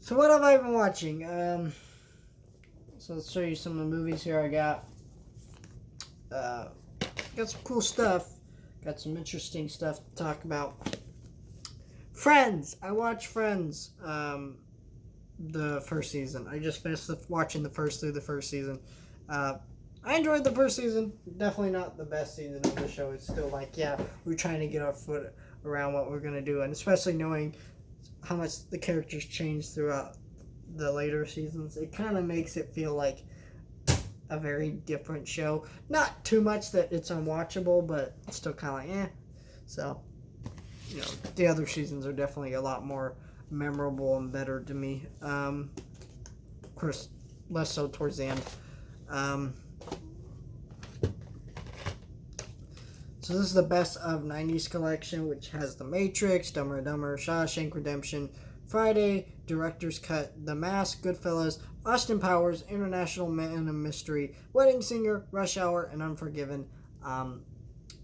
So what have I been watching? So let's show you some of the movies here I got. Got some cool stuff. Got some interesting stuff to talk about. Friends. I watched Friends. The first season. I just finished watching the first season. I enjoyed the first season. Definitely not the best season of the show. It's still like, yeah, we're trying to get our foot around what we're gonna do, and especially knowing how much the characters change throughout the later seasons, it kind of makes it feel like a very different show. Not too much that it's unwatchable, but it's still kind of like, eh. So, the other seasons are definitely a lot more memorable and better to me. Of course, less so towards the end. So this is the best of 90s collection, which has The Matrix, Dumber and Dumber, Shawshank Redemption, Friday, Director's Cut, The Mask, Goodfellas, Austin Powers, International Man of Mystery, Wedding Singer, Rush Hour, and Unforgiven.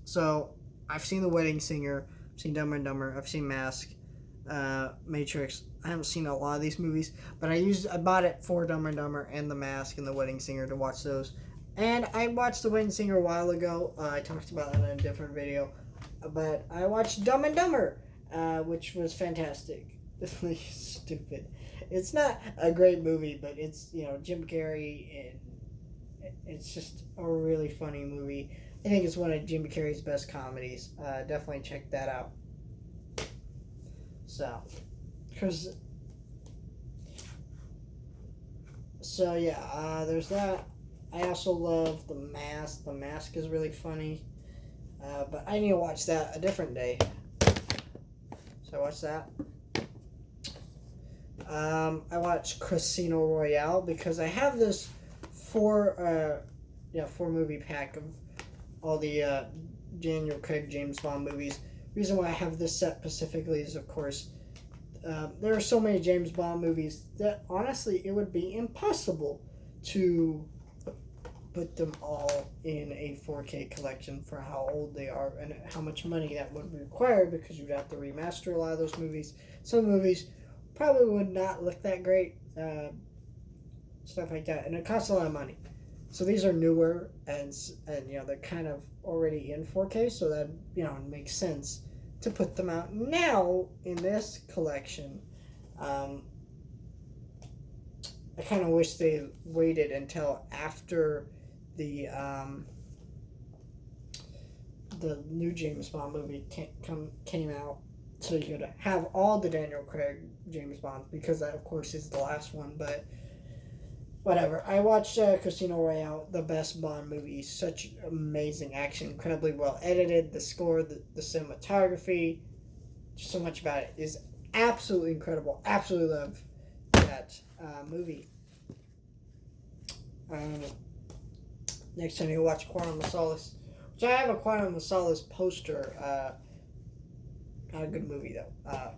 So I've seen The Wedding Singer, I've seen Dumber and Dumber, I've seen Mask, Matrix. I haven't seen a lot of these movies, but I bought it for Dumber and Dumber and The Mask and The Wedding Singer to watch those. And I watched The Wedding Singer a while ago. I talked about it in a different video. But I watched Dumb and Dumber, which was fantastic. It's really stupid. It's not a great movie, but it's, Jim Carrey, and it's just a really funny movie. I think it's one of Jim Carrey's best comedies. Definitely check that out. There's that. I also love The Mask. The Mask is really funny. But I need to watch that a different day. So I watched that. I watched Casino Royale because I have this four movie pack of all the Daniel Craig James Bond movies. The reason why I have this set specifically is, of course, there are so many James Bond movies that honestly it would be impossible to put them all in a 4K collection for how old they are and how much money that would require, because you'd have to remaster a lot of those movies. Some movies probably would not look that great, stuff like that, and it costs a lot of money. So these are newer, and they're kind of already in 4K, so that it makes sense to put them out now in this collection. I kind of wish they waited until after the new James Bond movie came out, so you could have all the Daniel Craig James Bonds, because that, of course, is the last one. But whatever. I watched Casino Royale, the best Bond movie. Such amazing action, incredibly well edited. The score, the cinematography, just so much about it is absolutely incredible. Absolutely love that movie. Next, I need to watch Quantum of Solace, which I have a Quantum of Solace poster. Not a good movie, though.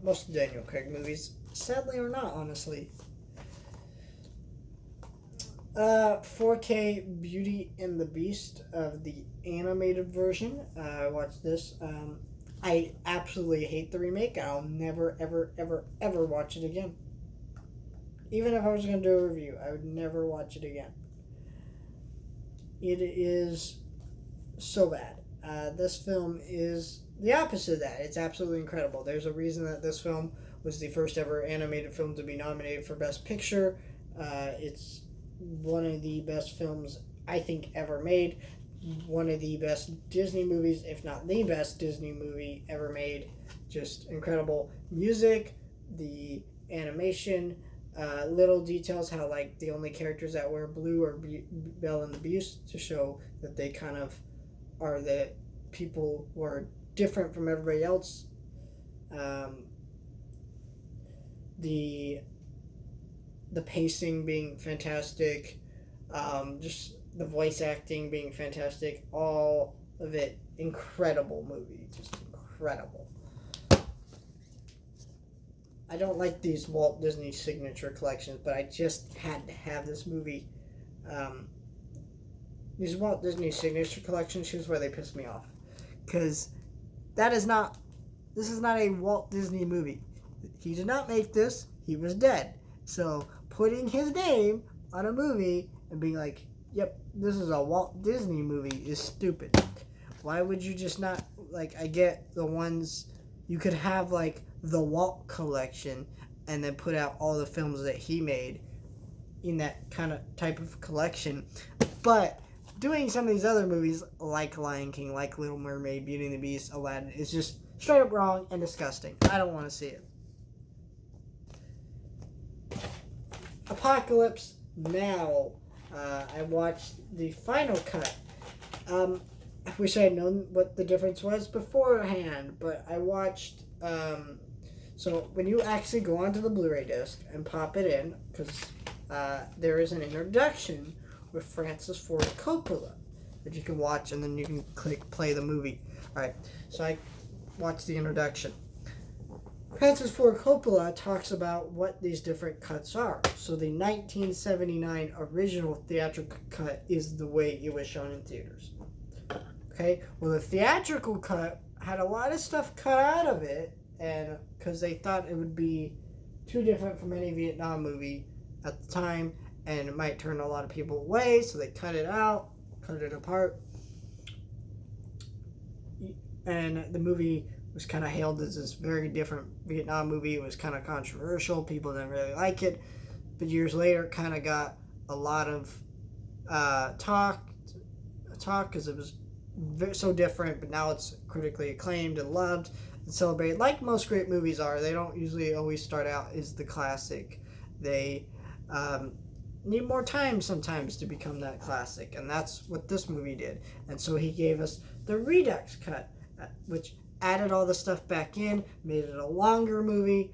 Most of the Daniel Craig movies, sadly, are not, honestly. 4K Beauty and the Beast of the animated version. I watched this. I absolutely hate the remake. I'll never, ever, ever, ever watch it again. Even if I was going to do a review, I would never watch it again. It is so bad. This film is the opposite of that. It's absolutely incredible. There's a reason that this film was the first ever animated film to be nominated for Best Picture. It's one of the best films I think ever made. One of the best Disney movies, if not the best Disney movie ever made. Just incredible music, the animation, little details, how like the only characters that wear blue are Belle and the Beast, to show that they kind of are the people who are different from everybody else. The pacing being fantastic, just the voice acting being fantastic, all of it incredible movie, just incredible. I don't like these Walt Disney signature collections, but I just had to have this movie. These Walt Disney signature collections, here's where they piss me off, because this is not a Walt Disney movie. He did not make this. He was dead. So putting his name on a movie and being like, yep, this is a Walt Disney movie is stupid. Why would you just not, like, I get the ones, you could have, like, the Walt collection and then put out all the films that he made in that kind of type of collection. But doing some of these other movies, like Lion King, like Little Mermaid, Beauty and the Beast, Aladdin, is just straight up wrong and disgusting. I don't want to see it. Apocalypse Now. I watched the final cut. I wish I had known what the difference was beforehand, but I watched. So when you actually go onto the Blu-ray disc and pop it in, because there is an introduction with Francis Ford Coppola that you can watch, and then you can click play the movie. All right, so I watched the introduction. Francis Ford Coppola talks about what these different cuts are. So the 1979 original theatrical cut is the way it was shown in theaters. Okay, well, the theatrical cut had a lot of stuff cut out of it, and because they thought it would be too different from any Vietnam movie at the time, and it might turn a lot of people away, so they cut it out, cut it apart, and the movie was kind of hailed as this very different Vietnam movie. It was kind of controversial. People didn't really like it. But years later, it kind of got a lot of talk because it was so different. But now it's critically acclaimed and loved and celebrated. Like most great movies are, they don't usually always start out as the classic. They need more time sometimes to become that classic. And that's what this movie did. And so he gave us the Redux cut, which added all the stuff back in, made it a longer movie,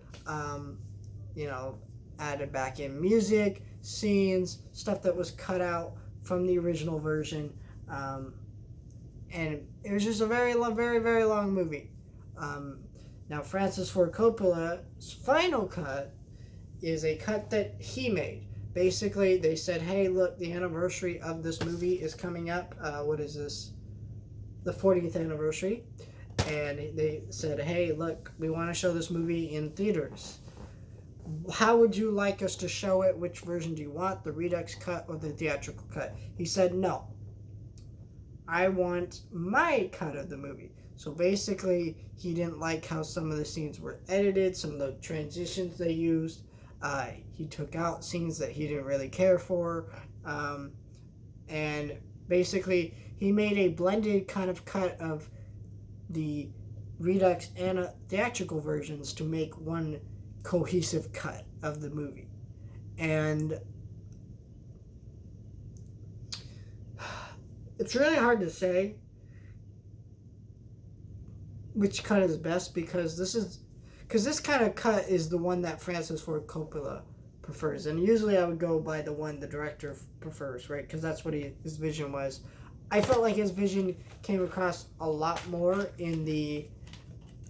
added back in music, scenes, stuff that was cut out from the original version, and it was just a very, very, very long movie. Now, Francis Ford Coppola's final cut is a cut that he made. Basically, they said, hey, look, the anniversary of this movie is coming up. What is this? The 40th anniversary. And they said, hey, look, we want to show this movie in theaters. How would you like us to show it? Which version do you want, the Redux cut or the theatrical cut? He said, no. I want my cut of the movie. So basically, he didn't like how some of the scenes were edited, some of the transitions they used. He took out scenes that he didn't really care for. And basically, he made a blended kind of cut of the Redux and theatrical versions to make one cohesive cut of the movie. And it's really hard to say which cut is best because this kind of cut is the one that Francis Ford Coppola prefers. And usually I would go by the one the director prefers, right? Because that's what his vision was. I felt like his vision came across a lot more in the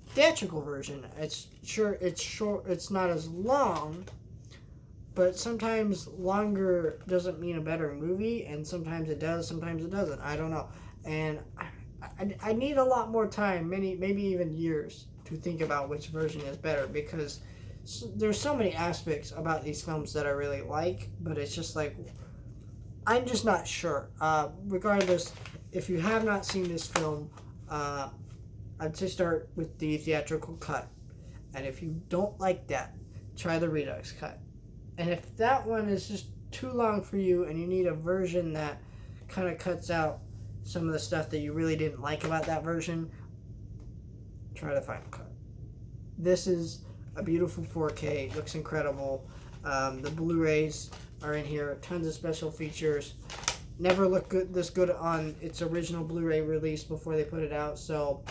theatrical version. It's short, it's not as long, but sometimes longer doesn't mean a better movie, and sometimes it does, sometimes it doesn't. I don't know. And I need a lot more time, maybe even years, to think about which version is better, because there's so many aspects about these films that I really like, but it's just like, I'm just not sure. Regardless, if you have not seen this film, I'd say start with the theatrical cut. And if you don't like that, try the Redux cut. And if that one is just too long for you and you need a version that kind of cuts out some of the stuff that you really didn't like about that version, try the final cut. This is a beautiful 4K. It looks incredible. The Blu-rays are in here. Tons of special features. Never looked this good on its original Blu-ray release before they put it out. So,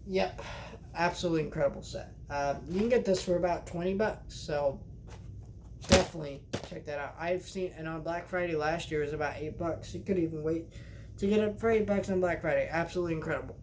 yep, absolutely incredible set. You can get this for about $20. So, definitely check that out. I've seen, and on Black Friday last year it was about $8. You could even wait to get it for $8 on Black Friday. Absolutely incredible.